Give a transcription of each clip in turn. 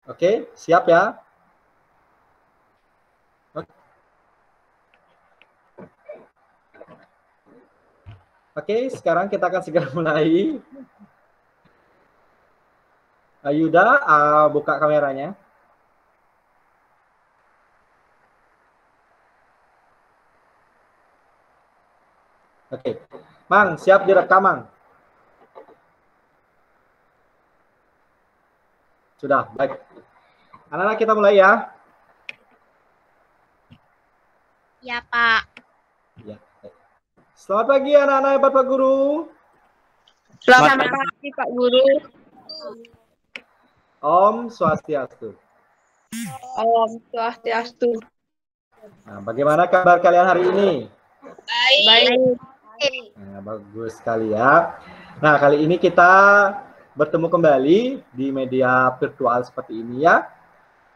Oke, siap ya? Oke, sekarang kita akan segera mulai. Yuda, buka kameranya. Oke, Mang, siap direkam, Mang? Sudah, baik. Anak-anak kita mulai ya. Ya, Pak. Ya. Selamat pagi anak-anak hebat Pak Guru. Selamat pagi, Pak Guru. Om Swastiastu. Om Swastiastu. Nah, bagaimana kabar kalian hari ini? Baik. Nah, bagus sekali ya. Nah, kali ini kita bertemu kembali di media virtual seperti ini ya.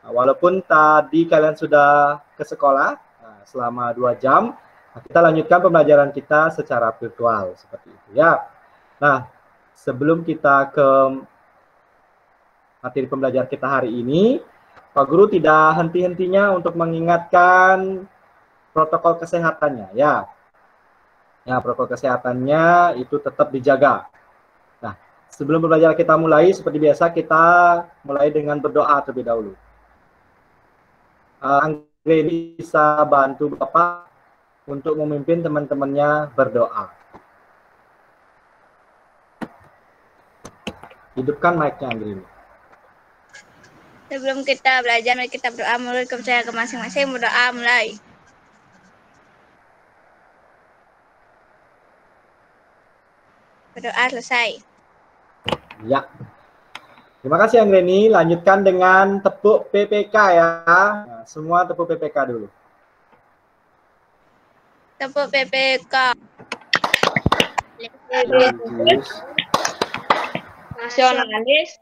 Nah, walaupun tadi kalian sudah ke sekolah selama 2 jam, kita lanjutkan pembelajaran kita secara virtual seperti itu ya. Nah, sebelum kita ke materi pembelajaran kita hari ini, Pak Guru tidak henti-hentinya untuk mengingatkan protokol kesehatannya ya. Ya, protokol kesehatannya itu tetap dijaga. Nah, sebelum pembelajaran kita mulai, seperti biasa kita mulai dengan berdoa terlebih dahulu. Anggreni bisa bantu Bapak untuk memimpin teman-temannya berdoa. Hidupkan mic-nya, Anggreni. Sebelum kita belajar, mari kita berdoa menurut kepercayaan ke masing-masing. Berdoa mulai. Berdoa selesai. Ya. Terima kasih Anggreni. Lanjutkan dengan tepuk PPK ya. Nah, semua tepuk PPK dulu. Tepuk PPK. Nasionalis.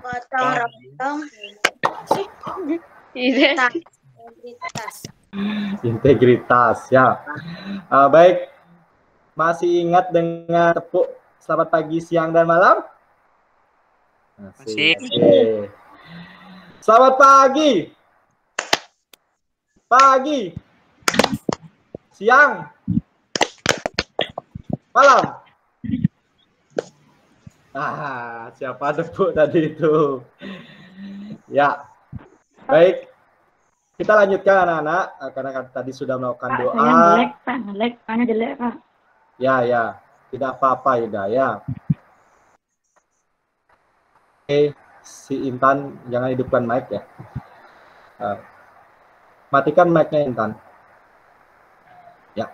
Gotong royong. Integritas ya. Baik. Masih ingat dengan tepuk selamat pagi, siang, dan malam? Masih. Oke. Selamat pagi. Pagi. Siang. Malam. Siapa tepuk tadi itu? Ya. Baik. Kita lanjutkan anak-anak karena tadi sudah melakukan doa. Jelek, Pak. Jelek, Pak. Ya. Tidak apa-apa, Yuda ya. Oke, si Intan jangan hidupkan mic ya. Matikan mic-nya Intan. Ya.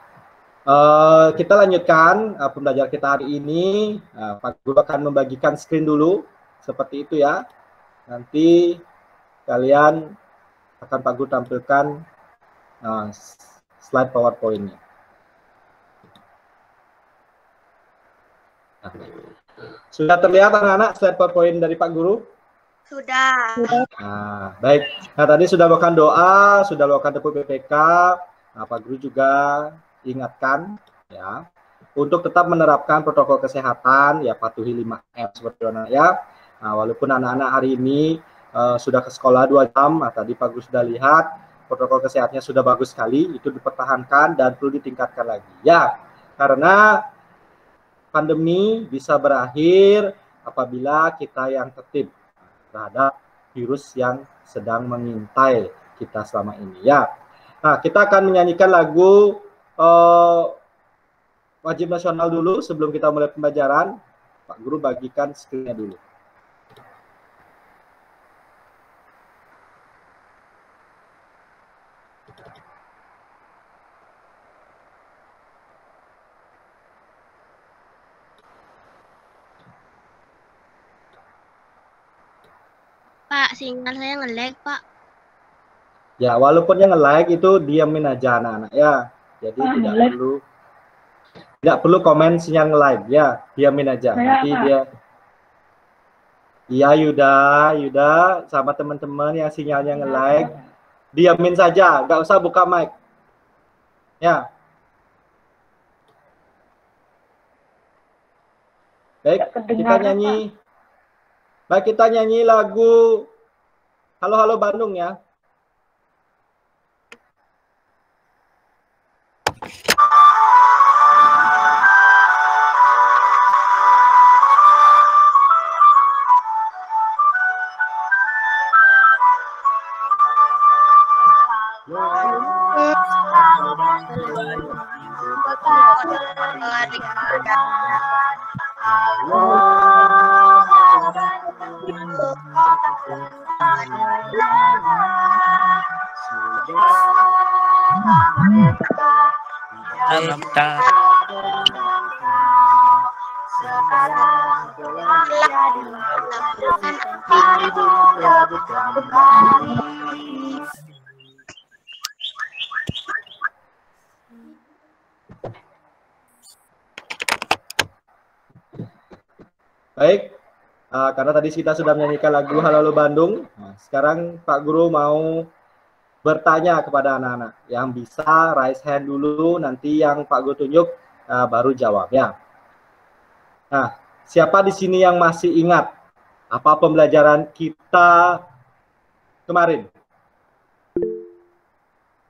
Kita lanjutkan pembelajaran kita hari ini. Pak Guru akan membagikan screen dulu seperti itu ya. Nanti kalian akan Pak Guru tampilkan slide PowerPoint-nya. Sudah terlihat anak-anak slide PowerPoint dari Pak Guru? Sudah. Baik. Nah, tadi sudah melakukan doa, sudah melakukan tepuk PPK. Nah, Pak Guru juga ingatkan ya untuk tetap menerapkan protokol kesehatan ya, patuhi 5M seperti itu ya. Nah, walaupun anak-anak hari ini sudah ke sekolah 2 jam, nah, tadi Pak Guru sudah lihat protokol kesehatannya sudah bagus sekali, itu dipertahankan dan perlu ditingkatkan lagi ya. Karena pandemi bisa berakhir apabila kita yang tertib terhadap virus yang sedang mengintai kita selama ini ya. Nah, kita akan menyanyikan lagu wajib nasional dulu sebelum kita mulai pembelajaran. Pak Guru bagikan screen-nya dulu. Pak, sinyal saya nge-lag, Pak. Ya, walaupun yang nge-like itu diamin aja anak-anak ya. Jadi tidak perlu komen sinyal nge-like ya, diamin aja. Nanti dia. Iya Yuda sama teman-teman yang sinyalnya nge-like, diamin saja, nggak usah buka mic. Ya. Baik, Tidak kita kedengaran, nyanyi. Baik, kita nyanyi lagu Halo Halo Bandung ya. Baik, karena tadi kita sudah menyanyikan lagu Halo Halo Bandung, nah, sekarang Pak Guru mau bertanya kepada anak-anak yang bisa raise hand dulu, nanti yang Pak Guru tunjuk baru jawab ya. Nah, siapa di sini yang masih ingat apa pembelajaran kita kemarin?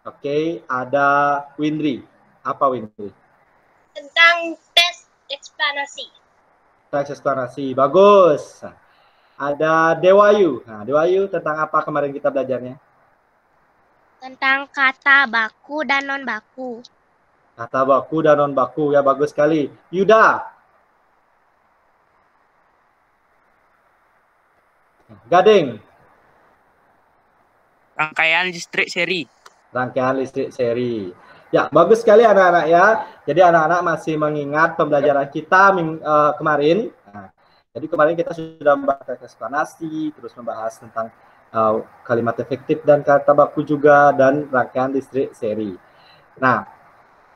Oke, ada Windri. Apa Windri? Tentang tes eksplanasi. Teks eksplorasi, bagus. Ada Dewayu. Nah, Dewayu tentang apa kemarin kita belajarnya? Tentang kata baku dan non baku. Kata baku dan non baku, ya bagus sekali. Yuda. Gading. Rangkaian listrik seri. Rangkaian listrik seri. Ya, bagus sekali anak-anak ya. Jadi anak-anak masih mengingat pembelajaran kita kemarin. Nah, jadi kemarin kita sudah membahas eksplanasi, terus membahas tentang kalimat efektif dan kata baku juga, dan rangkaian listrik seri. Nah,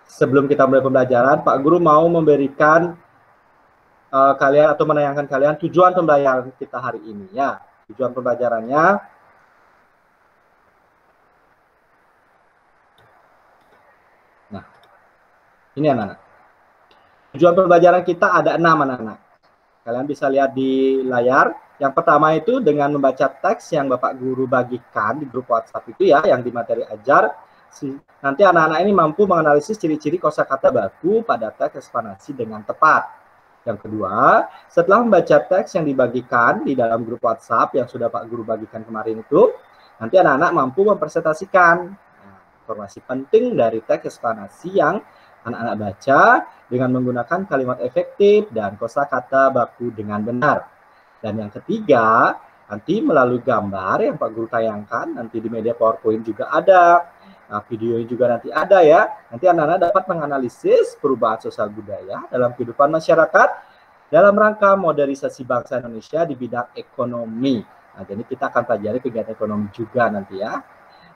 sebelum kita mulai pembelajaran, Pak Guru mau memberikan kalian atau menayangkan kalian tujuan pembelajaran kita hari ini ya. Tujuan pembelajarannya ini anak-anak. Tujuan pembelajaran kita ada 6 anak-anak. Kalian bisa lihat di layar. Yang pertama itu dengan membaca teks yang Bapak Guru bagikan di grup WhatsApp itu ya, yang di materi ajar. Nanti anak-anak ini mampu menganalisis ciri-ciri kosakata baku pada teks eksplanasi dengan tepat. Yang kedua, setelah membaca teks yang dibagikan di dalam grup WhatsApp yang sudah Pak Guru bagikan kemarin itu, nanti anak-anak mampu mempresentasikan informasi penting dari teks eksplanasi yang anak-anak baca dengan menggunakan kalimat efektif dan kosakata baku dengan benar. Dan yang ketiga, nanti melalui gambar yang Pak Guru tayangkan, nanti di media PowerPoint juga ada, videonya juga nanti ada ya. Nanti anak-anak dapat menganalisis perubahan sosial budaya dalam kehidupan masyarakat dalam rangka modernisasi bangsa Indonesia di bidang ekonomi. Nah, jadi kita akan pelajari kegiatan ekonomi juga nanti ya.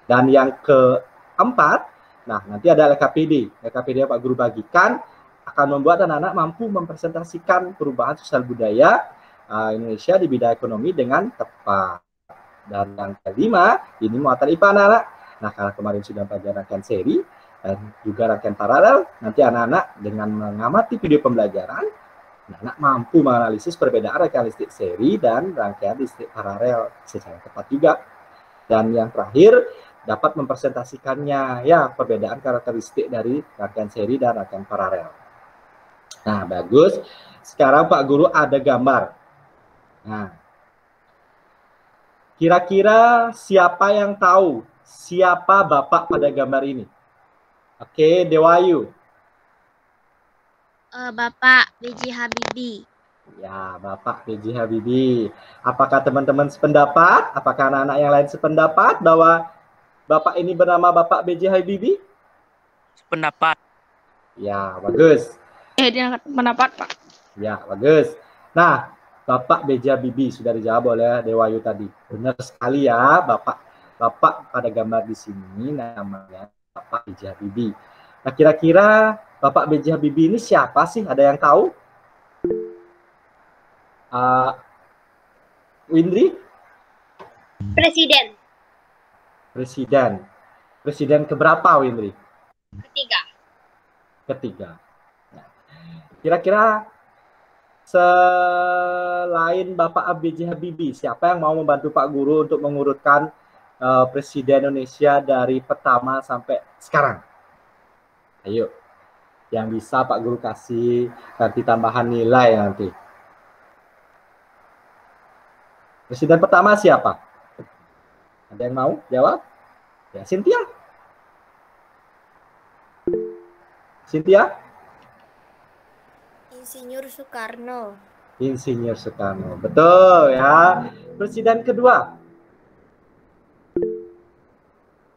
Dan yang keempat, nah, nanti ada LKPD. LKPD yang Pak Guru bagikan akan membuat anak-anak mampu mempresentasikan perubahan sosial budaya Indonesia di bidang ekonomi dengan tepat. Dan yang kelima, ini muatan IPA anak-anak. Nah, karena kemarin sudah pelajaran rangkaian seri dan juga rangkaian paralel, nanti anak-anak dengan mengamati video pembelajaran, anak-anak mampu menganalisis perbedaan rangkaian listrik seri dan rangkaian listrik paralel secara tepat juga. Dan yang terakhir, dapat mempresentasikannya ya, perbedaan karakteristik dari rangkaian seri dan rangkaian paralel. Nah, bagus. Sekarang Pak Guru ada gambar. Nah, kira-kira siapa yang tahu siapa Bapak pada gambar ini? Oke, Dewayu. Bapak B.J. Habibie. Ya, Bapak B.J. Habibie. Apakah teman-teman sependapat? Apakah anak-anak yang lain sependapat bahwa Bapak ini bernama Bapak B.J. Habibie? Pendapat. Ya, bagus. Dia pendapat, Pak. Ya, bagus. Nah, Bapak B.J. Habibie sudah dijawab oleh Dewayu tadi. Benar sekali ya, Bapak pada gambar di sini namanya Bapak B.J. Habibie. Nah, kira-kira Bapak B.J. Habibie ini siapa sih? Ada yang tahu? Windri? Presiden. Presiden keberapa, Windri? Ketiga. Ketiga. Nah, kira-kira selain Bapak B.J. Habibie, siapa yang mau membantu Pak Guru untuk mengurutkan Presiden Indonesia dari pertama sampai sekarang? Ayo, yang bisa Pak Guru kasih nanti tambahan nilai nanti. Presiden pertama siapa? Ada yang mau jawab? Ya, Cynthia. Cynthia? Insinyur Soekarno. Insinyur Soekarno. Betul ya. Presiden kedua.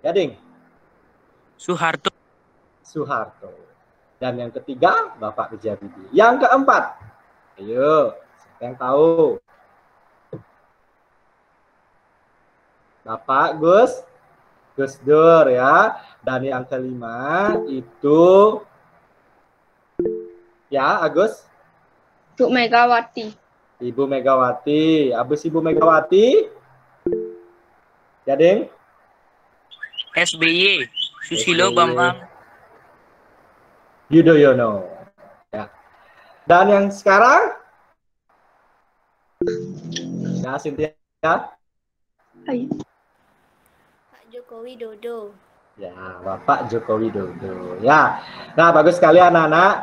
Gading. Soeharto. Soeharto. Dan yang ketiga, Bapak B.J. Habibie. Yang keempat. Ayo, siapa yang tahu? Bapak Gus Dur ya. Dan yang kelima itu ya, Agus. Bu Megawati. Ibu Megawati. Habis Ibu Megawati. Gading. SBY. Susilo SBY. Bambang Yudhoyono. Ya. Dan yang sekarang? Ya, Cynthia. Ayo. Pak Joko Widodo. Ya, Bapak Joko Widodo. Ya. Nah, bagus sekali anak-anak.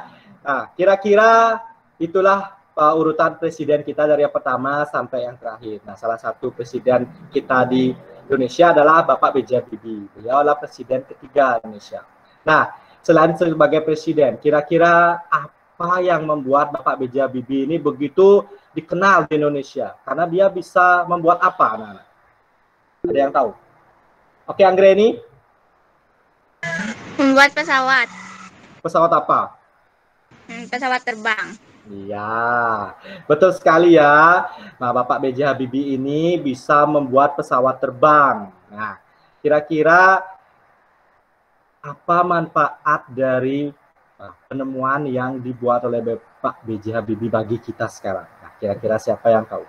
Nah, kira-kira itulah urutan presiden kita dari yang pertama sampai yang terakhir. Nah, salah satu presiden kita di Indonesia adalah Bapak B.J. Habibie. Beliau adalah presiden ketiga Indonesia. Nah, selain sebagai presiden, kira-kira apa yang membuat Bapak B.J. Habibie ini begitu dikenal di Indonesia? Karena dia bisa membuat apa, anak-anak? Ada yang tahu? Oke, Anggreni. Membuat pesawat. Pesawat apa? Pesawat terbang. Iya, betul sekali ya. Nah, Bapak B.J. Habibie ini bisa membuat pesawat terbang. Nah, kira-kira apa manfaat dari penemuan yang dibuat oleh Bapak B.J. Habibie bagi kita sekarang? Nah, kira-kira siapa yang tahu?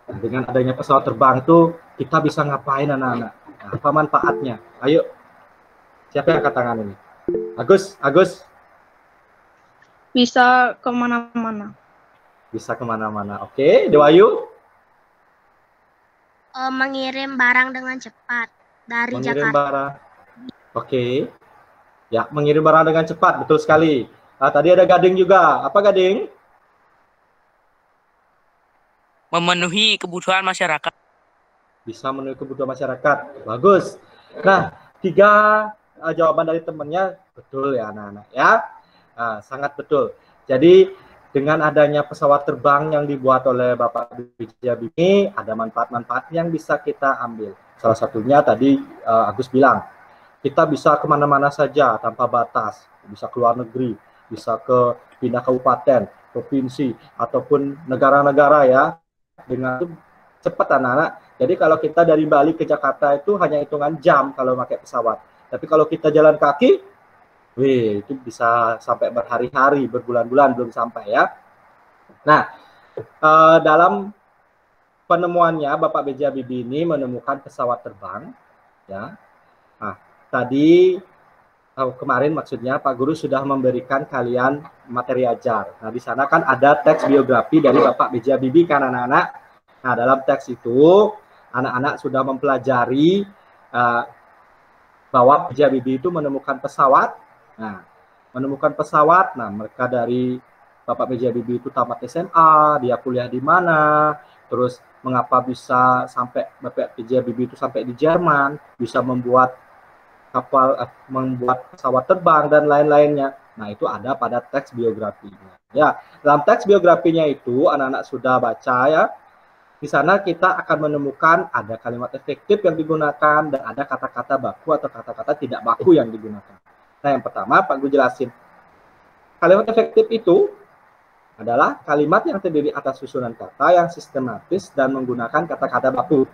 Nah, dengan adanya pesawat terbang itu kita bisa ngapain anak-anak? Nah, apa manfaatnya? Ayo, siapa yang angkat tangan ini? Agus. Bisa kemana-mana. Bisa kemana-mana. Oke, Dewayu. Mengirim barang dengan cepat dari Mengirim Jakarta. barang. Oke. Ya, mengirim barang dengan cepat. Betul sekali. Nah, tadi ada Gading juga. Apa Gading? memenuhi kebutuhan masyarakat. Bisa memenuhi kebutuhan masyarakat. Bagus. Nah, 3 jawaban dari temannya betul ya anak-anak ya. Nah, sangat betul. Jadi dengan adanya pesawat terbang yang dibuat oleh Bapak B.J. Habibie, ada manfaat-manfaat yang bisa kita ambil. Salah satunya tadi Agus bilang, kita bisa kemana-mana saja tanpa batas. Bisa ke luar negeri, bisa ke pindah kabupaten, provinsi, ataupun negara-negara ya. Dengan cepat anak-anak. Jadi kalau kita dari Bali ke Jakarta itu hanya hitungan jam kalau pakai pesawat. Tapi kalau kita jalan kaki, itu bisa sampai berhari-hari, berbulan-bulan belum sampai ya. Nah, dalam penemuannya Bapak B.J. Habibie ini menemukan pesawat terbang, ya. Nah, tadi kemarin maksudnya Pak Guru sudah memberikan kalian materi ajar. Nah, di sana kan ada teks biografi dari Bapak B.J. Habibie kan anak-anak. Nah, dalam teks itu anak-anak sudah mempelajari bahwa B.J. Habibie itu menemukan pesawat. Nah, menemukan pesawat, nah mereka dari Bapak B.J. Habibie itu tamat SMA, dia kuliah di mana, terus mengapa bisa sampai Bapak B.J. Habibie itu sampai di Jerman, bisa membuat kapal, membuat pesawat terbang dan lain-lainnya. Nah, itu ada pada teks biografinya. Ya, dalam teks biografinya itu anak-anak sudah baca ya. Di sana kita akan menemukan ada kalimat efektif yang digunakan dan ada kata-kata baku atau kata-kata tidak baku yang digunakan. Nah, yang pertama Pak Guru jelasin. Kalimat efektif itu adalah kalimat yang terdiri atas susunan kata yang sistematis dan menggunakan kata-kata baku.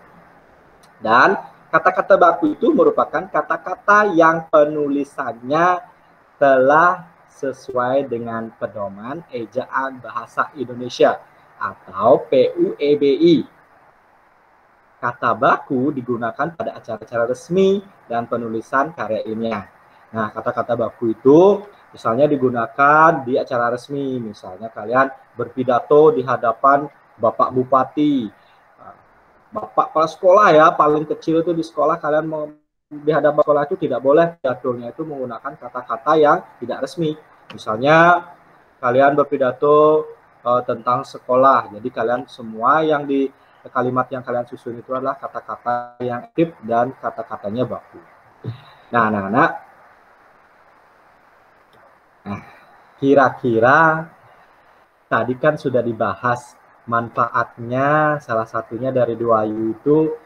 Dan kata-kata baku itu merupakan kata-kata yang penulisannya telah sesuai dengan pedoman ejaan bahasa Indonesia atau PUEBI. Kata baku digunakan pada acara-acara resmi dan penulisan karya ilmiah. Nah, kata-kata baku itu Misalnya digunakan di acara resmi, misalnya kalian berpidato di hadapan Bapak Bupati, Bapak kepala sekolah ya, paling kecil itu di sekolah kalian mau di hadapan sekolah itu tidak boleh pidatonya itu menggunakan kata-kata yang tidak resmi. Misalnya kalian berpidato tentang sekolah, jadi kalian semua yang di kalimat yang kalian susun itu adalah kata-kata yang aktif dan kata-katanya baku. Nah, anak-anak, kira-kira tadi kan sudah dibahas manfaatnya, salah satunya dari 2U itu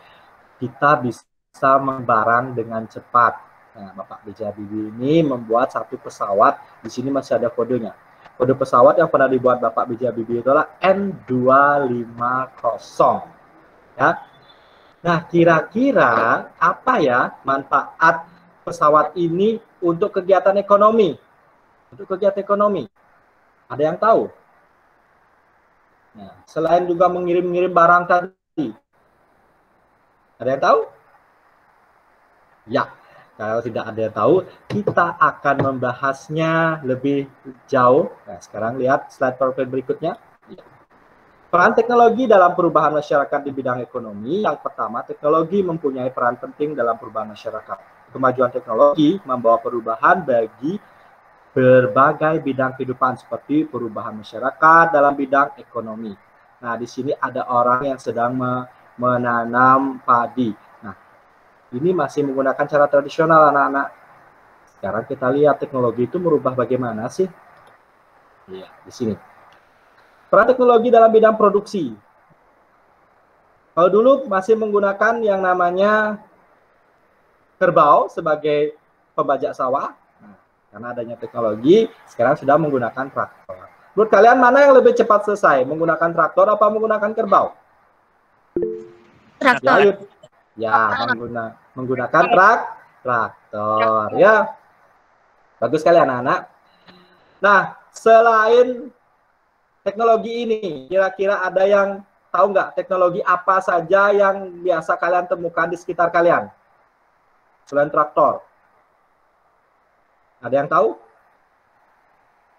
kita bisa membarang dengan cepat. Nah, Bapak B.J. Habibie ini membuat satu pesawat, di sini masih ada kodenya. Kode pesawat yang pernah dibuat Bapak B.J. Habibie adalah N250. Ya. Nah, kira-kira apa ya manfaat pesawat ini untuk kegiatan ekonomi? Untuk kegiatan ekonomi. Ada yang tahu? Nah, selain juga mengirim-ngirim barang tadi. Ada yang tahu? Ya, kalau tidak ada yang tahu, kita akan membahasnya lebih jauh. Nah, sekarang lihat slide PowerPoint berikutnya. Peran teknologi dalam perubahan masyarakat di bidang ekonomi. Yang pertama, teknologi mempunyai peran penting dalam perubahan masyarakat. Kemajuan teknologi membawa perubahan bagi berbagai bidang kehidupan seperti perubahan masyarakat dalam bidang ekonomi. Nah, di sini ada orang yang sedang menanam padi. Nah, ini masih menggunakan cara tradisional, anak-anak. Sekarang kita lihat teknologi itu merubah bagaimana sih? Iya, di sini. Peran teknologi dalam bidang produksi. Kalau dulu masih menggunakan yang namanya kerbau sebagai pembajak sawah. Nah, karena adanya teknologi, sekarang sudah menggunakan traktor. Menurut kalian mana yang lebih cepat selesai? Menggunakan traktor apa menggunakan kerbau? Traktor. Ya, menggunakan traktor. Ya, bagus sekali anak-anak. Nah, selain teknologi ini, kira-kira ada yang tahu nggak teknologi apa saja yang biasa kalian temukan di sekitar kalian? Selain traktor. Ada yang tahu?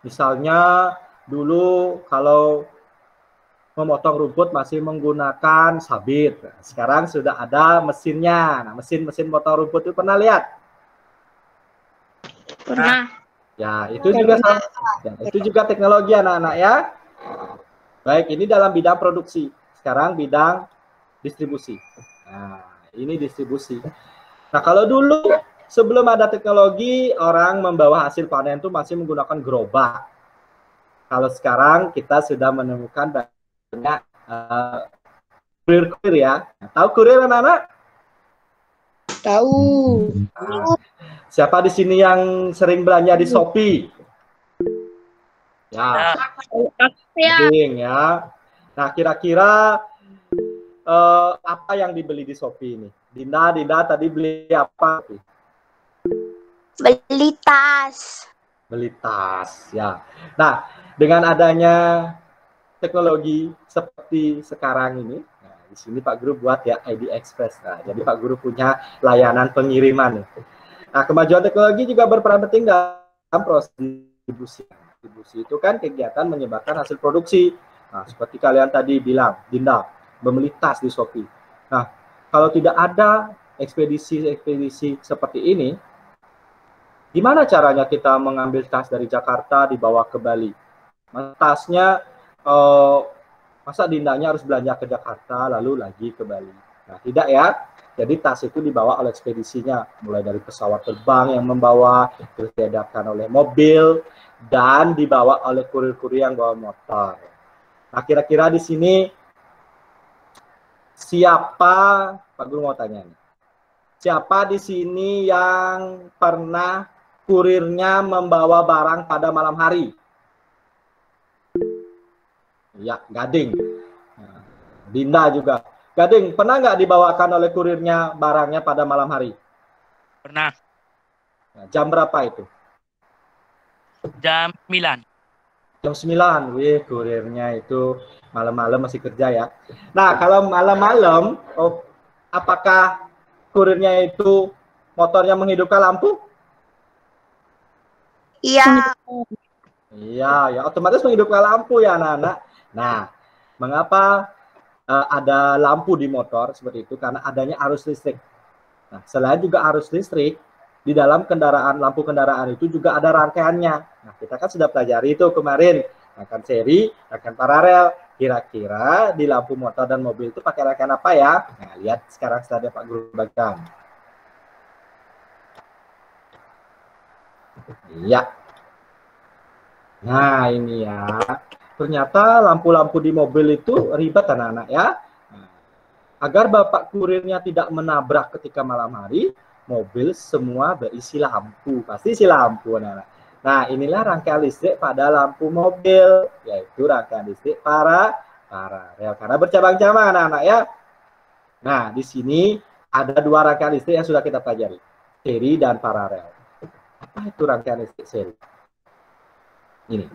Misalnya dulu kalau memotong rumput masih menggunakan sabit. Sekarang sudah ada mesinnya. Nah, mesin potong rumput itu pernah lihat? Pernah. Ya, itu juga itu juga teknologi anak-anak ya. Baik, ini dalam bidang produksi. Sekarang bidang distribusi. Nah, ini distribusi. Nah, kalau dulu sebelum ada teknologi, orang membawa hasil panen itu masih menggunakan gerobak. Kalau sekarang kita sudah menemukan banyak kurir-kurir ya. Tahu kurir anak-anak? Tahu. Nah, siapa di sini yang sering belanja di Shopee? Ya, penting ya. Nah, kira-kira apa yang dibeli di Shopee ini? Dinda tadi beli apa? Beli tas. Beli tas, ya. Nah, dengan adanya teknologi seperti sekarang ini, nah, di sini Pak Guru buat ya ID Express. Nah, jadi Pak Guru punya layanan pengiriman. Nah, kemajuan teknologi juga berperan penting dalam proses distribusi. Distribusi itu kan kegiatan menyebarkan hasil produksi. Nah, seperti kalian tadi bilang, Dinda, membeli tas di Shopee. Nah, kalau tidak ada ekspedisi seperti ini, gimana caranya kita mengambil tas dari Jakarta dibawa ke Bali? Tasnya, masa Dindanya harus belanja ke Jakarta lalu lagi ke Bali? Nah, tidak ya. Jadi tas itu dibawa oleh ekspedisinya, mulai dari pesawat terbang yang membawa, terus dihadapkan oleh mobil, dan dibawa oleh kurir-kurir yang bawa motor. Nah, kira-kira di sini siapa, Pak Guru mau tanya nih, siapa di sini yang pernah kurirnya membawa barang pada malam hari? Ya, Gading. Nah, Dinda juga. Gading, pernah nggak dibawakan oleh kurirnya barangnya pada malam hari? Pernah. Nah, jam berapa itu? Jam 9. Jam 9. Wih, kurirnya itu malam-malam masih kerja ya. Nah, kalau malam-malam, apakah kurirnya itu motornya menghidupkan lampu? Iya. Iya, ya otomatis menghidupkan lampu ya anak-anak. Nah, mengapa ada lampu di motor seperti itu? Karena adanya arus listrik. Nah, selain juga arus listrik, di dalam kendaraan, lampu kendaraan itu juga ada rangkaiannya. Nah, kita kan sudah pelajari itu kemarin, rangkaian seri, rangkaian paralel. Kira-kira di lampu motor dan mobil itu pakai rangkaian apa ya? Nah, lihat sekarang setelah Pak Guru bagikan. Iya. Nah, ini ya. Ternyata lampu-lampu di mobil itu ribet anak-anak ya. Agar Bapak kurirnya tidak menabrak ketika malam hari, mobil semua berisi lampu. Pasti isi lampu anak-anak. Nah, inilah rangkaian listrik pada lampu mobil, yaitu rangkaian listrik paralel. Karena bercabang-cabang anak-anak ya. Nah, di sini ada dua rangkaian listrik yang sudah kita pelajari, seri dan paralel. Apa itu rangkaian listrik seri? Ini.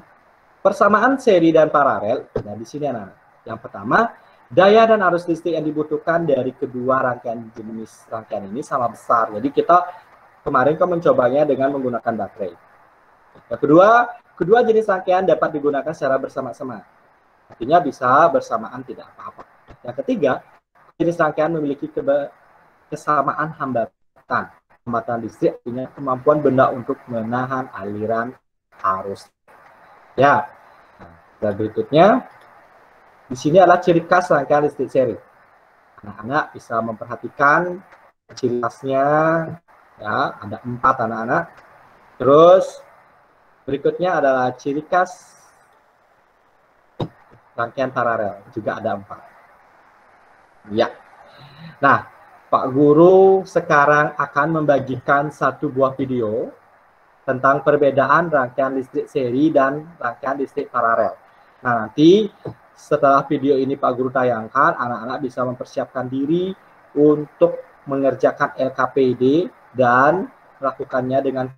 Persamaan seri dan paralel. Nah, di sini anak-anak. Yang pertama, daya dan arus listrik yang dibutuhkan dari kedua rangkaian jenis rangkaian ini sama besar. Jadi kita kemarin kan mencobanya dengan menggunakan baterai. Yang kedua jenis rangkaian dapat digunakan secara bersama-sama. Artinya bisa bersamaan tidak apa-apa. Yang ketiga, jenis rangkaian memiliki kesamaan hambatan. Hambatan listrik punya kemampuan benda untuk menahan aliran arus. Ya, dan berikutnya di sini adalah ciri khas rangkaian listrik seri. Anak-anak bisa memperhatikan ciri khasnya, ya ada 4 anak-anak. Terus berikutnya adalah ciri khas rangkaian paralel, juga ada 4. Ya. Nah, Pak Guru sekarang akan membagikan satu buah video tentang perbedaan rangkaian listrik seri dan rangkaian listrik paralel. Nah, nanti setelah video ini Pak Guru tayangkan, anak-anak bisa mempersiapkan diri untuk mengerjakan LKPD dan melakukannya dengan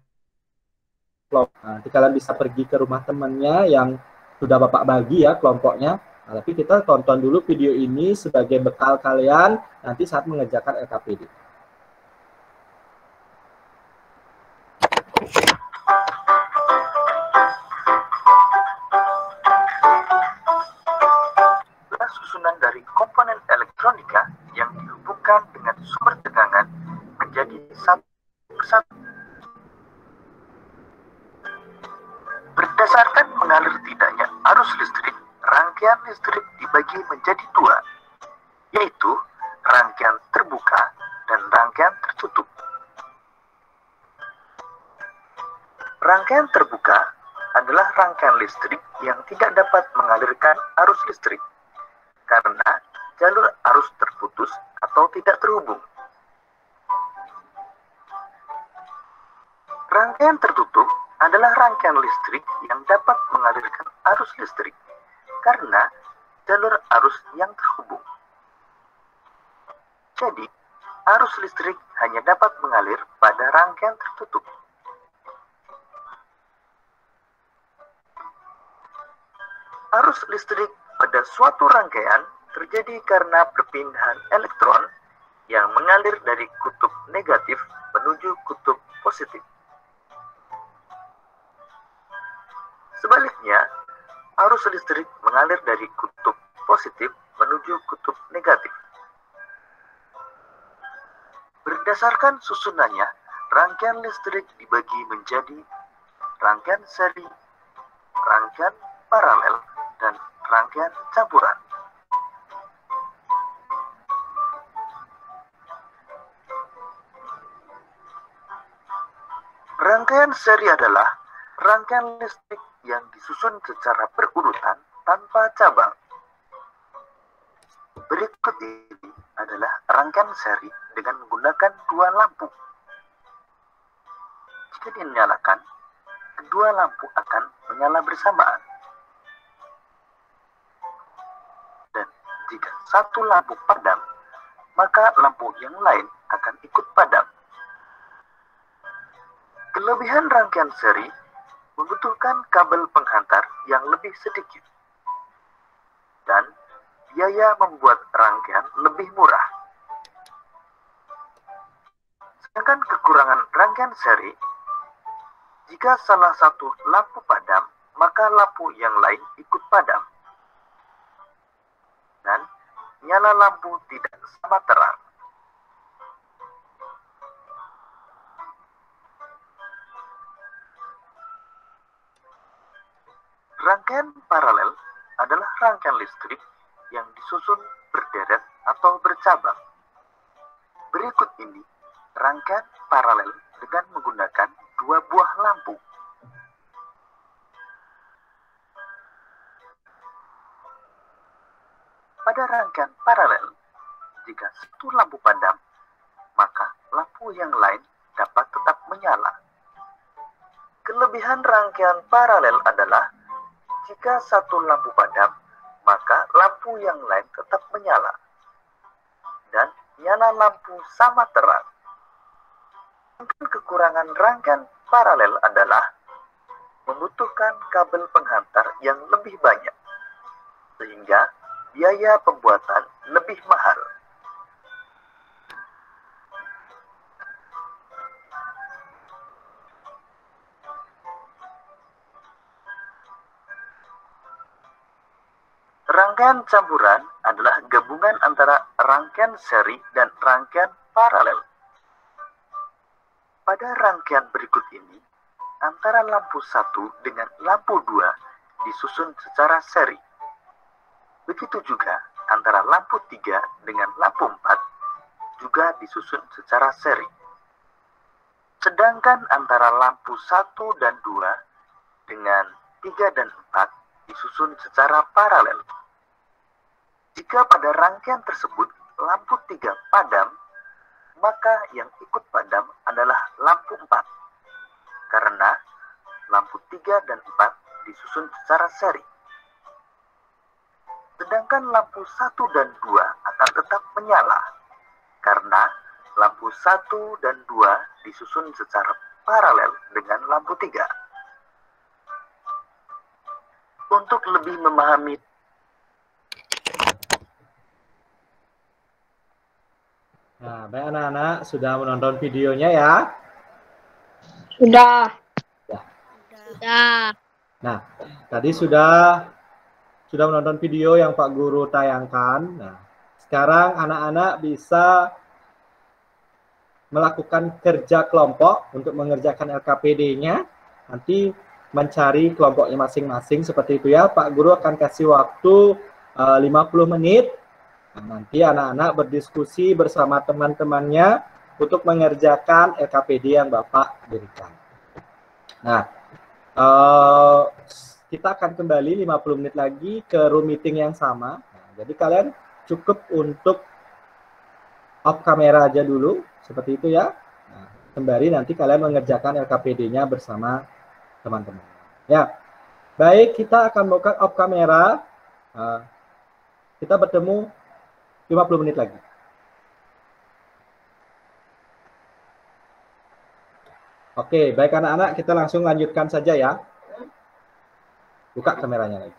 kelompok. Nah, nanti kalian bisa pergi ke rumah temannya yang sudah Bapak bagi ya kelompoknya. Nah, tapi kita tonton dulu video ini sebagai bekal kalian nanti saat mengerjakan LKPD. Susunan dari komponen elektronika yang dihubungkan dengan sumber tegangan menjadi satu persatu. Berdasarkan mengalir tidaknya arus listrik, rangkaian listrik dibagi menjadi 2, yaitu rangkaian terbuka dan rangkaian tertutup. Rangkaian terbuka adalah rangkaian listrik yang tidak dapat mengalirkan arus listrik karena jalur arus terputus atau tidak terhubung. Rangkaian tertutup adalah rangkaian listrik yang dapat mengalirkan arus listrik karena jalur arus yang terhubung. Jadi, arus listrik hanya dapat mengalir pada rangkaian tertutup. Arus listrik pada suatu rangkaian terjadi karena perpindahan elektron yang mengalir dari kutub negatif menuju kutub positif. Sebaliknya, arus listrik mengalir dari kutub positif menuju kutub negatif. Berdasarkan susunannya, rangkaian listrik dibagi menjadi rangkaian seri, rangkaian paralel, dan rangkaian campuran. Rangkaian seri adalah rangkaian listrik yang disusun secara berurutan tanpa cabang. Berikut ini adalah rangkaian seri dengan menggunakan 2 lampu. Jika dinyalakan, kedua lampu akan menyala bersamaan. Dan jika satu lampu padam, maka lampu yang lain akan ikut padam. Kelebihan rangkaian seri membutuhkan kabel penghantar yang lebih sedikit, dan biaya membuat rangkaian lebih murah. Sedangkan kekurangan rangkaian seri, Jika salah satu lampu padam, maka lampu yang lain ikut padam. Dan nyala lampu tidak sama terang. Rangkaian paralel adalah rangkaian listrik yang disusun berderet atau bercabang. Berikut ini rangkaian paralel dengan menggunakan dua buah lampu. Pada rangkaian paralel, jika satu lampu padam, maka lampu yang lain dapat tetap menyala. Kelebihan rangkaian paralel adalah jika satu lampu padam, maka lampu yang lain tetap menyala. Dan nyala lampu sama terang. Kekurangan rangkaian paralel adalah membutuhkan kabel penghantar yang lebih banyak, sehingga biaya pembuatan lebih mahal. Rangkaian campuran adalah gabungan antara rangkaian seri dan rangkaian paralel. Pada rangkaian berikut ini, antara lampu 1 dengan lampu 2 disusun secara seri. Begitu juga antara lampu 3 dengan lampu 4 juga disusun secara seri. Sedangkan antara lampu 1 dan 2 dengan 3 dan 4 disusun secara paralel. Jika pada rangkaian tersebut lampu 3 padam, maka yang ikut padam adalah lampu 4. Karena lampu 3 dan 4 disusun secara seri. Sedangkan lampu 1 dan 2 akan tetap menyala. Karena lampu 1 dan 2 disusun secara paralel dengan lampu 3. Untuk lebih memahami baik anak-anak, sudah menonton videonya ya? Sudah. Sudah. Nah, tadi sudah menonton video yang Pak Guru tayangkan. Nah, sekarang anak-anak bisa melakukan kerja kelompok untuk mengerjakan LKPD-nya. Nanti mencari kelompoknya masing-masing seperti itu ya. Pak Guru akan kasih waktu 50 menit. Nah, nanti anak-anak berdiskusi bersama teman-temannya untuk mengerjakan LKPD yang Bapak berikan. Nah, kita akan kembali 50 menit lagi ke room meeting yang sama. Nah, jadi kalian cukup untuk off kamera aja dulu, seperti itu ya. Nah, kembali nanti kalian mengerjakan LKPD-nya bersama teman-teman. Ya, baik, kita akan buka off kamera. Kita bertemu 50 menit lagi. Oke, baik anak-anak, kita langsung lanjutkan saja ya. Buka kameranya lagi.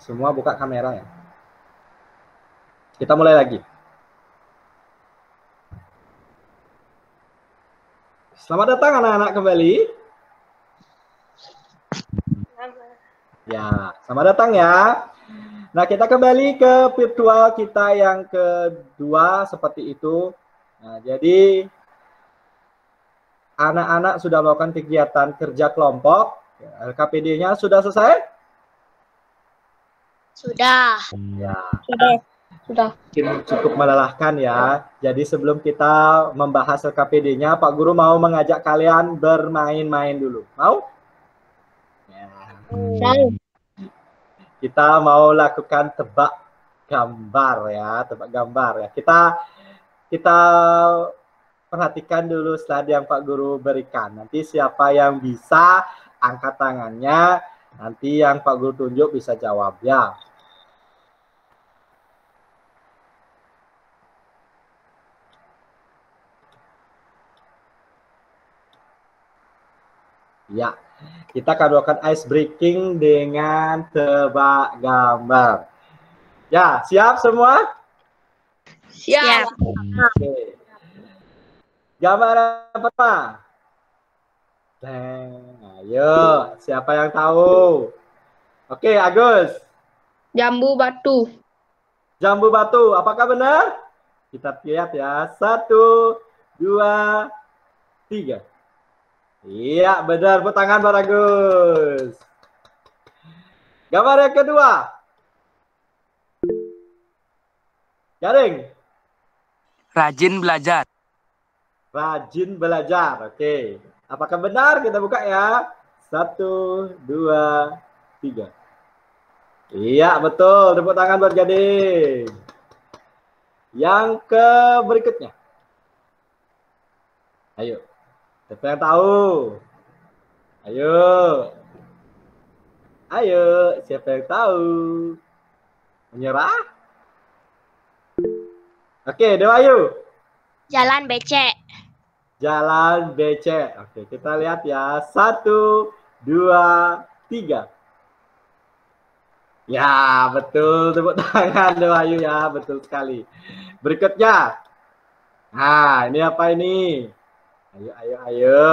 Semua buka kamera ya. Kita mulai lagi. Selamat datang anak-anak kembali. Ya, selamat datang ya. Nah, kita kembali ke virtual kita yang kedua seperti itu. Nah, jadi anak-anak sudah melakukan kegiatan kerja kelompok. LKPD-nya sudah selesai? Sudah. Ya. Sudah. Mungkin cukup melelahkan ya. Jadi sebelum kita membahas LKPD-nya, Pak Guru mau mengajak kalian bermain-main dulu. Mau? Ya. Kita mau lakukan tebak gambar ya, tebak gambar ya. Kita perhatikan dulu slide yang Pak Guru berikan. Nanti siapa yang bisa angkat tangannya, nanti yang Pak Guru tunjuk bisa jawab ya. Ya, kita akan melakukan ice breaking dengan tebak gambar. Ya, siap semua? Siap. Oke. Gambar yang pertama. Ayo, siapa yang tahu? Oke, Agus. Jambu batu. Jambu batu, apakah benar? Kita lihat ya. 1, 2, 3. Iya, benar. Tepuk tangan buat Agus. Gambar yang kedua. Garing. Rajin belajar. Rajin belajar. Oke. Apakah benar? Kita buka ya. 1, 2, 3. Iya, betul. Tepuk tangan buat Gading. Yang ke berikutnya. Ayo. Siapa yang tahu? Ayo. Ayo. Siapa yang tahu? Menyerah? Oke, Dewayu. Jalan becek. Jalan becek. Oke, kita lihat ya. 1, 2, 3. Ya, betul. Tepuk tangan Dewayu ya. Betul sekali. Berikutnya. Nah, ini apa ini? Ayo, ayo, ayo.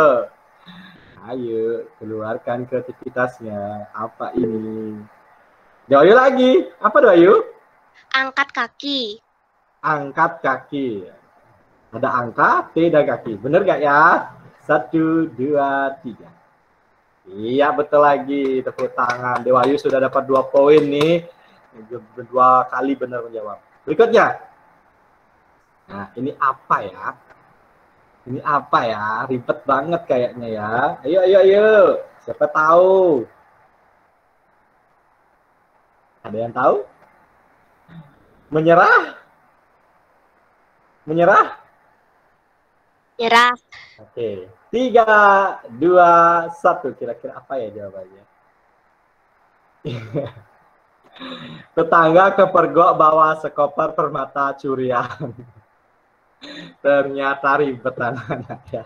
Ayo, keluarkan kreativitasnya. Apa ini? Dewayu lagi. Apa Dewayu? Angkat kaki. Angkat kaki. Ada angka, T dan kaki. Bener gak ya? 1, 2, 3. Iya, betul lagi. Tepuk tangan. Dewayu sudah dapat 2 poin nih. 2 kali benar menjawab. Berikutnya. Nah, ini apa ya? Ini apa ya? Ribet banget kayaknya ya. Ayo, ayo, ayo. Siapa tahu? Ada yang tahu? Menyerah? Menyerah? Nyerah. Oke. 3, 2, 1. Kira-kira apa ya jawabannya? Tetangga kepergok bawa sekoper permata curian. Ternyata ribet anak-anak ya.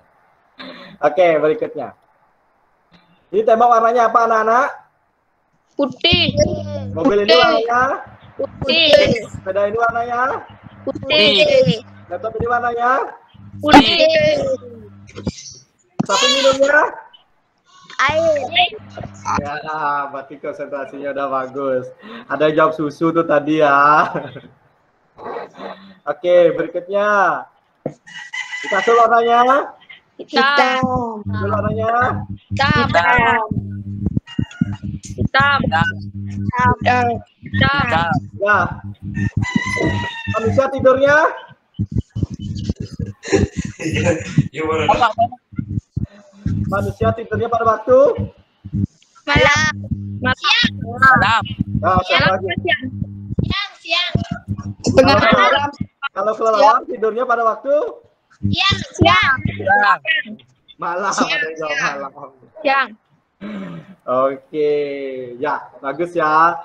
Oke, berikutnya. Ini tembok warnanya apa anak-anak? Putih. Mobil ini warnanya? Putih. Sepeda ini warnanya? Putih. Laptop ini warnanya? Putih. Tapi minumnya? Air. Ya, berarti konsentrasinya udah bagus. Ada yang jawab susu tuh tadi ya. Oke, berikutnya. Dikasih warnanya? Hitam. Dikasih warnanya? Hitam. Hitam. Hitam. Hitam. Ya. Manusia tidurnya? Manusia tidurnya pada waktu? Malam. Malam. Nah, siapa lagi? Siang. Tengah malam. Kalau kelelawar tidurnya pada waktu? Siang. Malam. Ada yang jawab malam. Siang. Oke, ya bagus ya.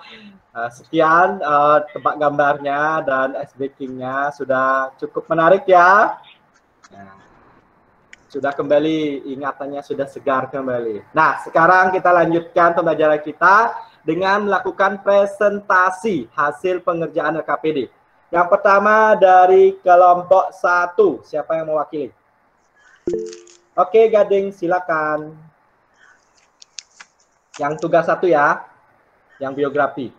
Sekian tebak gambarnya dan ice breaking-nya sudah cukup menarik ya. Nah, sudah kembali ingatannya sudah segar kembali. Nah, sekarang kita lanjutkan pembelajaran kita dengan melakukan presentasi hasil pengerjaan LKPD. Yang pertama dari kelompok 1, siapa yang mewakili? Oke, Gading, silakan. Yang tugas 1 ya, yang biografi.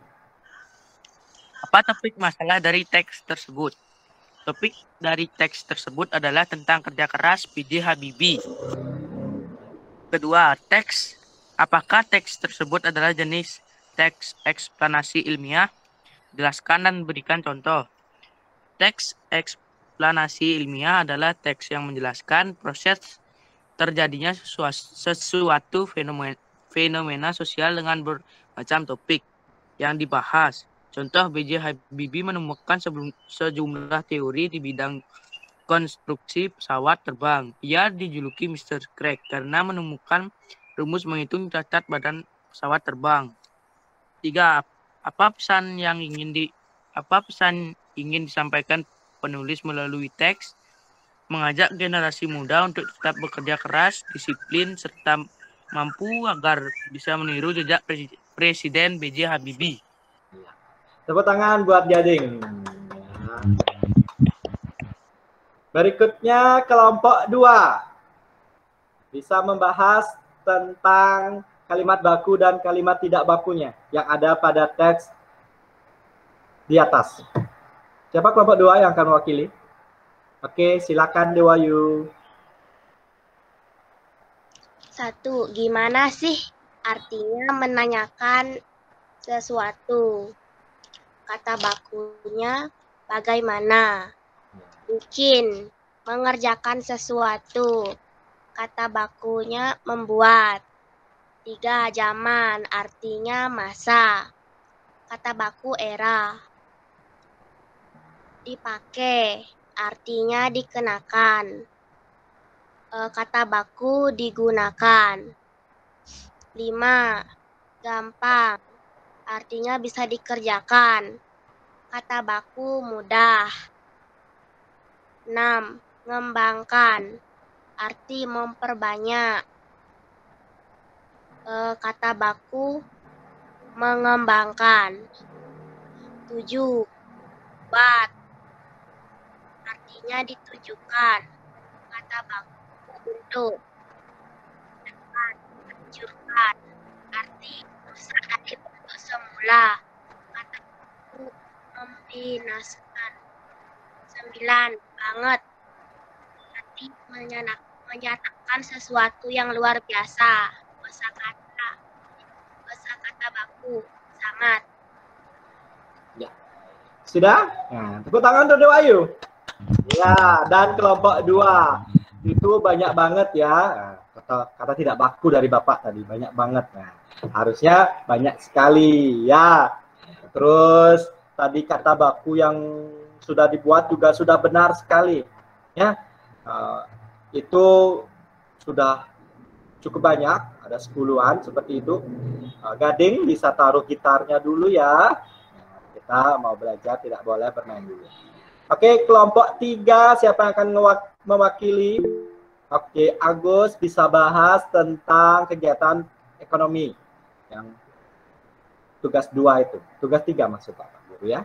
Apa topik masalah dari teks tersebut? Topik dari teks tersebut adalah tentang kerja keras B.J. Habibie. Kedua, teks. Apakah teks tersebut adalah jenis teks eksplanasi ilmiah? Jelaskan dan berikan contoh. Teks eksplanasi ilmiah adalah teks yang menjelaskan proses terjadinya sesuatu fenomena sosial dengan bermacam topik yang dibahas. Contoh, B.J. Habibie menemukan sejumlah teori di bidang konstruksi pesawat terbang. Ia dijuluki Mr. Craig karena menemukan rumus menghitung cacat badan pesawat terbang. 3. Apa pesan ingin disampaikan penulis melalui teks? Mengajak generasi muda untuk tetap bekerja keras, disiplin, serta mampu agar bisa meniru jejak Presiden B.J. Habibie. Tepuk tangan buat Gading. Berikutnya kelompok 2. Bisa membahas tentang kalimat baku dan kalimat tidak bakunya yang ada pada teks di atas. Siapa kelompok 2 yang akan mewakili? Oke, silakan Dewayu. 1. Gimana sih artinya menanyakan sesuatu? Kata bakunya bagaimana? Bikin, mengerjakan sesuatu. Kata bakunya membuat. 3. Zaman, artinya masa. Kata baku era. Dipakai, artinya dikenakan. Kata baku digunakan. 5. Gampang, artinya bisa dikerjakan. Kata baku mudah. 6. Ngembangkan, arti memperbanyak. Kata baku mengembangkan. 7. Buat, artinya ditujukan. Kata baku untuk. 8. Anjurkan, arti rusak dari bentuk semula. Kata baku membinaskan. 9. Banget, arti menyatakan sesuatu yang luar biasa. Kosakata baku sangat. Ya. Sudah? Nah, tepuk tangan untuk Dewayu. Ya, dan kelompok 2 itu banyak banget ya. Kata tidak baku dari Bapak tadi banyak banget. Nah, harusnya banyak sekali ya. Terus tadi kata baku yang sudah dibuat juga sudah benar sekali ya. Itu sudah cukup banyak, ada 10-an seperti itu. Gading bisa taruh gitarnya dulu ya. Kita mau belajar, tidak boleh bermain dulu. Oke, kelompok 3 siapa yang akan mewakili? Oke, Agus bisa bahas tentang kegiatan ekonomi yang tugas 2 itu. Tugas 3 maksud Pak Guru ya.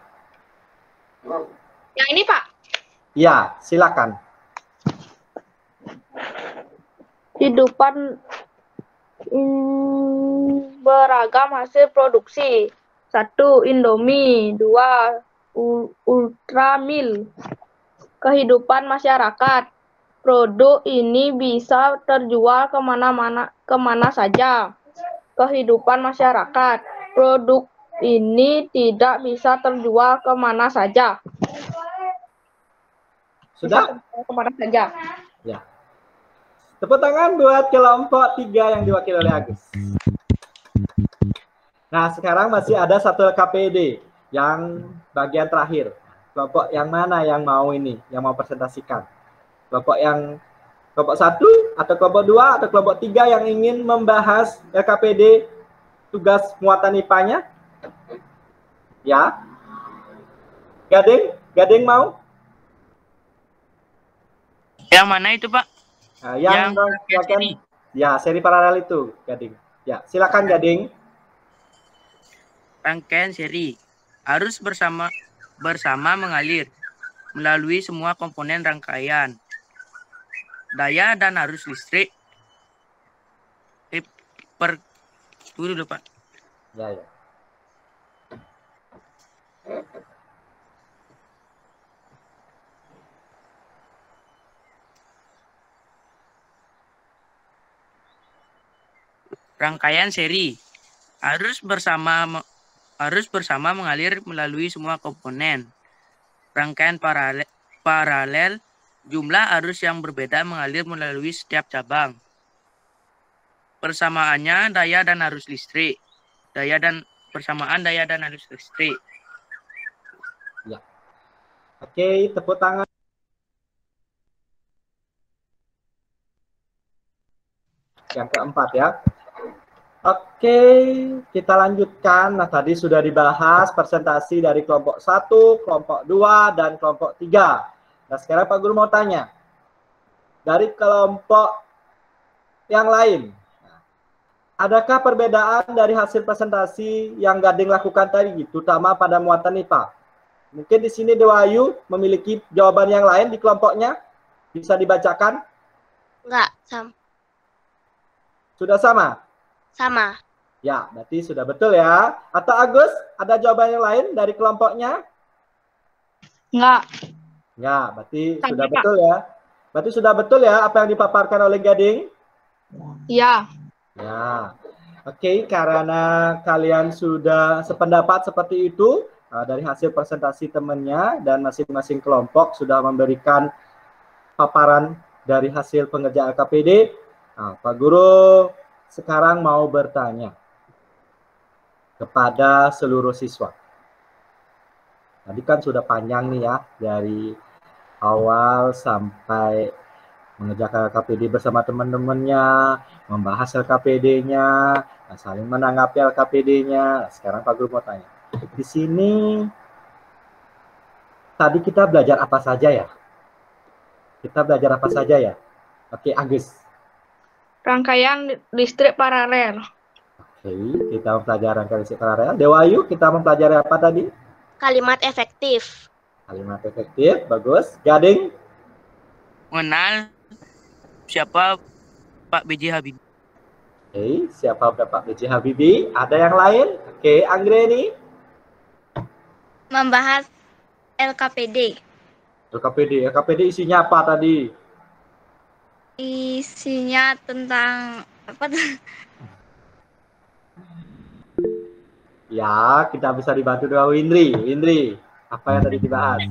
Yang ini, Pak. Ya, silakan. Hidupan beragam hasil produksi. 1. Indomie. 2. Ultramil. Kehidupan masyarakat. Produk ini bisa terjual kemana saja. Kehidupan masyarakat. Produk ini tidak bisa terjual kemana saja. Sudah? Kemana saja. Ya. Tepuk tangan buat kelompok 3 yang diwakili oleh Agus. Nah, sekarang masih ada satu KPD yang bagian terakhir. Kelompok yang mana yang mau ini, yang mau presentasikan? Kelompok 1 atau kelompok 2 atau kelompok 3 yang ingin membahas LKPD tugas muatan IPA-nya? Ya. Gading mau? Yang mana itu, Pak? Nah, yang ya, seri paralel itu, Gading. Ya, silakan Gading. Rangkaian seri arus bersama mengalir melalui semua komponen rangkaian. Daya dan arus listrik dulu Pak. Ya. Rangkaian seri arus bersama mengalir melalui semua komponen. Rangkaian paralel jumlah arus yang berbeda mengalir melalui setiap cabang. Persamaannya daya dan arus listrik. Persamaan daya dan arus listrik. Ya. Oke, tepuk tangan. Yang keempat ya. Oke, kita lanjutkan. Nah, tadi sudah dibahas presentasi dari kelompok 1, kelompok 2, dan kelompok 3. Nah, sekarang Pak Guru mau tanya. Dari kelompok yang lain, adakah perbedaan dari hasil presentasi yang Gading lakukan tadi, terutama pada muatan IPA? Mungkin di sini Dewayu memiliki jawaban yang lain di kelompoknya. Bisa dibacakan? Enggak, Sudah sama? sama. Ya, berarti sudah betul ya. Atau Agus, ada jawaban yang lain dari kelompoknya? Enggak. Ya, berarti Tanya, sudah Kak. betul ya. Berarti sudah betul ya apa yang dipaparkan oleh Gading? Iya. Ya. Oke, karena kalian sudah sependapat seperti itu, dari hasil presentasi temannya dan masing-masing kelompok sudah memberikan paparan dari hasil pengerjaan LKPD. Nah, Pak Guru sekarang mau bertanya kepada seluruh siswa. Tadi kan sudah panjang nih ya, dari awal sampai mengerjakan LKPD bersama teman-temannya, membahas LKPD-nya, saling menanggapi LKPD-nya. Sekarang Pak Guru mau tanya, di sini tadi kita belajar apa saja ya? Kita belajar apa saja ya? Oke, Agus. Rangkaian listrik paralel. Oke, kita mempelajari rangkaian listrik paralel. Dewayu, kita mempelajari apa tadi? Kalimat efektif. Kalimat efektif, bagus. Gading? Mengenal siapa Pak B.J. Habibie. Oke, siapa Bapak B.J. Habibie? Ada yang lain? Oke, Anggreni? Membahas LKPD. LKPD isinya apa tadi? Isinya tentang apa tuh? Ya, kita bisa dibantu dengan Windri. Windri, apa yang tadi dibahas?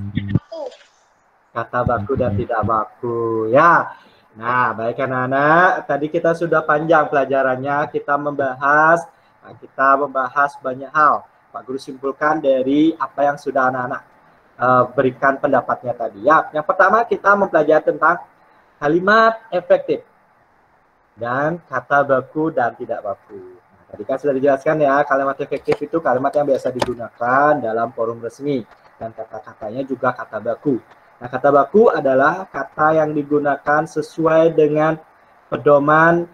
Kata baku dan tidak baku. Ya, nah baik anak-anak. Tadi kita sudah panjang pelajarannya. Kita membahas banyak hal. Pak Guru simpulkan dari apa yang sudah anak-anak berikan pendapatnya tadi. Ya, yang pertama kita mempelajari tentang kalimat efektif dan kata baku dan tidak baku. Nah, tadi kan sudah dijelaskan ya, kalimat efektif itu kalimat yang biasa digunakan dalam forum resmi dan kata-katanya juga kata baku. Nah, kata baku adalah kata yang digunakan sesuai dengan pedoman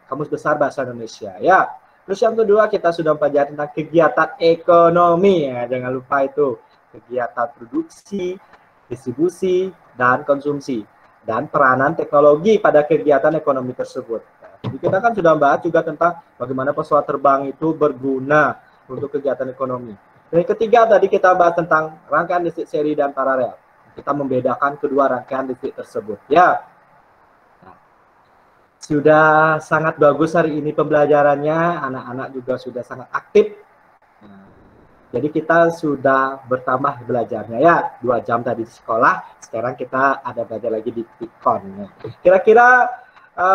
Kamus Besar Bahasa Indonesia. Ya, terus yang kedua kita sudah mempelajari tentang kegiatan ekonomi. Ya, jangan lupa itu kegiatan produksi, distribusi, dan konsumsi. Dan peranan teknologi pada kegiatan ekonomi tersebut. Nah, jadi kita kan sudah membahas juga tentang bagaimana pesawat terbang itu berguna untuk kegiatan ekonomi. Dan yang ketiga tadi kita bahas tentang rangkaian listrik seri dan paralel. Kita membedakan kedua rangkaian listrik tersebut. Ya, nah, sudah sangat bagus hari ini pembelajarannya. Anak-anak juga sudah sangat aktif. Jadi kita sudah bertambah belajarnya ya, 2 jam tadi di sekolah, sekarang kita ada belajar lagi di Pikon. Kira-kira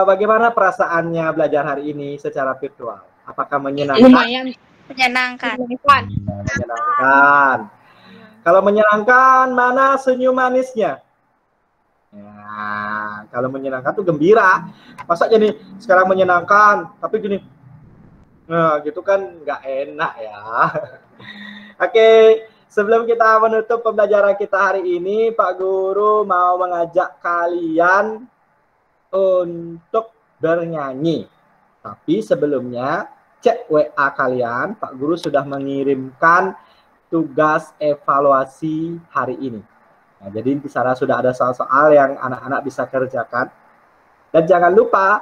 bagaimana perasaannya belajar hari ini secara virtual? Apakah menyenangkan? Lumayan. Menyenangkan. Menyenangkan. Kalau menyenangkan, mana senyum manisnya? Ya, kalau menyenangkan tuh gembira. Masa jadi sekarang menyenangkan, tapi gini, nah gitu kan nggak enak ya. Oke, sebelum kita menutup pembelajaran kita hari ini, Pak Guru mau mengajak kalian untuk bernyanyi. Tapi sebelumnya, cek WA kalian, Pak Guru sudah mengirimkan tugas evaluasi hari ini. Nah, jadi di sana sudah ada soal-soal yang anak-anak bisa kerjakan. Dan jangan lupa,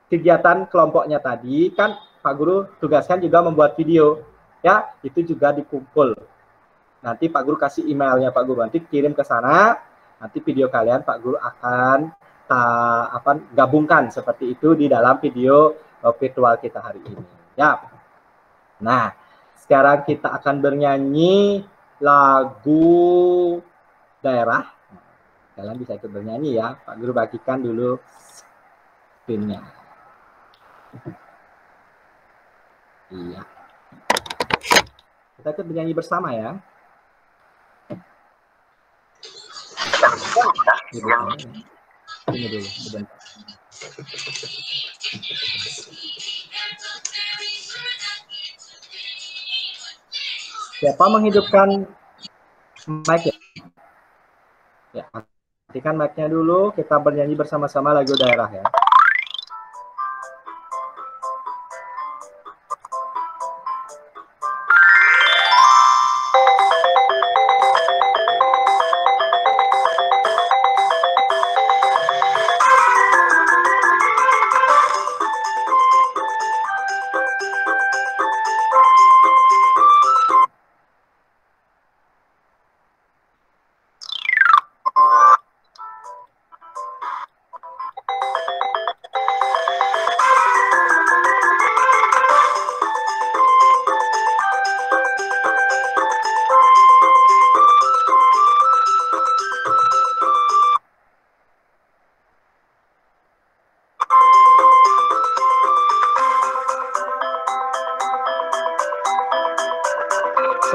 kegiatan kelompoknya tadi, kan Pak Guru tugaskan juga membuat video. Ya, itu juga dikumpul. Nanti Pak Guru kasih emailnya Pak Guru, nanti kirim ke sana. Nanti video kalian Pak Guru akan gabungkan seperti itu di dalam video virtual kita hari ini. Ya. Nah, sekarang kita akan bernyanyi lagu daerah. Kalian bisa ikut bernyanyi ya. Pak Guru bagikan dulu screen-nya. Iya. Kita ikut bernyanyi bersama ya. Ini dulu, sebentar. Siapa menghidupkan mic ya? Ya, matikan mic-nya dulu. Kita bernyanyi bersama-sama lagu daerah ya.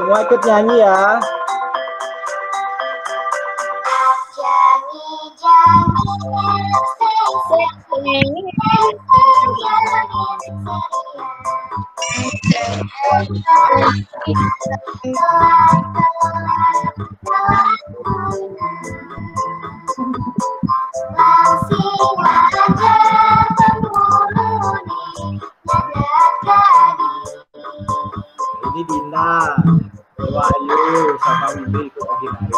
Semua ikut nyanyi ya. Ini Dinda, Wahyu, sama Windy ikut lagi nari.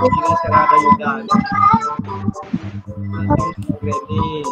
Ini sekarang ada Yuda. Ini.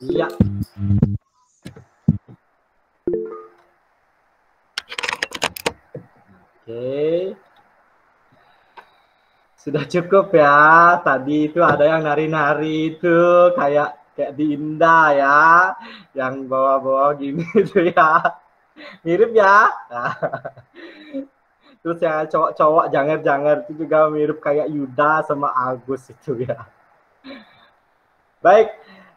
Iya. Oke. Sudah cukup ya. Tadi itu ada yang nari-nari itu kayak Dinda ya, yang bawa-bawa gini itu ya. Mirip ya. Nah. Terus yang cowok-cowok janger-janger itu juga mirip kayak Yuda sama Agus itu ya. Baik.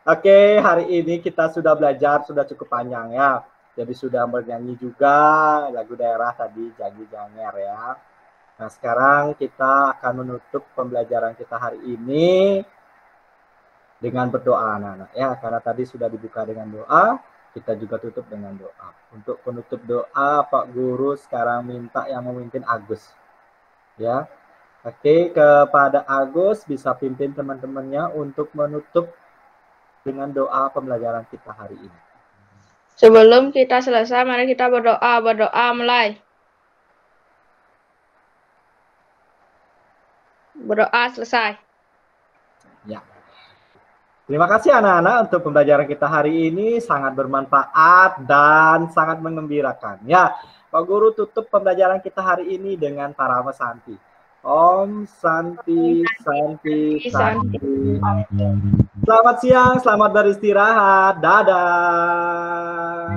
Oke, hari ini kita sudah belajar, sudah cukup panjang ya. Jadi sudah bernyanyi juga lagu daerah tadi, Janji Janger ya. Nah, sekarang kita akan menutup pembelajaran kita hari ini dengan berdoa anak-anak ya. Karena tadi sudah dibuka dengan doa, kita juga tutup dengan doa. Untuk penutup doa, Pak Guru sekarang minta yang memimpin Agus. Ya. Oke, kepada Agus bisa pimpin teman-temannya untuk menutup dengan doa pembelajaran kita hari ini. Sebelum kita selesai, mari kita berdoa. Berdoa mulai. Berdoa selesai. Ya. Terima kasih anak-anak untuk pembelajaran kita hari ini. Sangat bermanfaat dan sangat mengembirakan. Ya, Pak Guru tutup pembelajaran kita hari ini dengan Parama Santi. Om Santi, Santi, Santi. Selamat siang, selamat beristirahat. Dadah.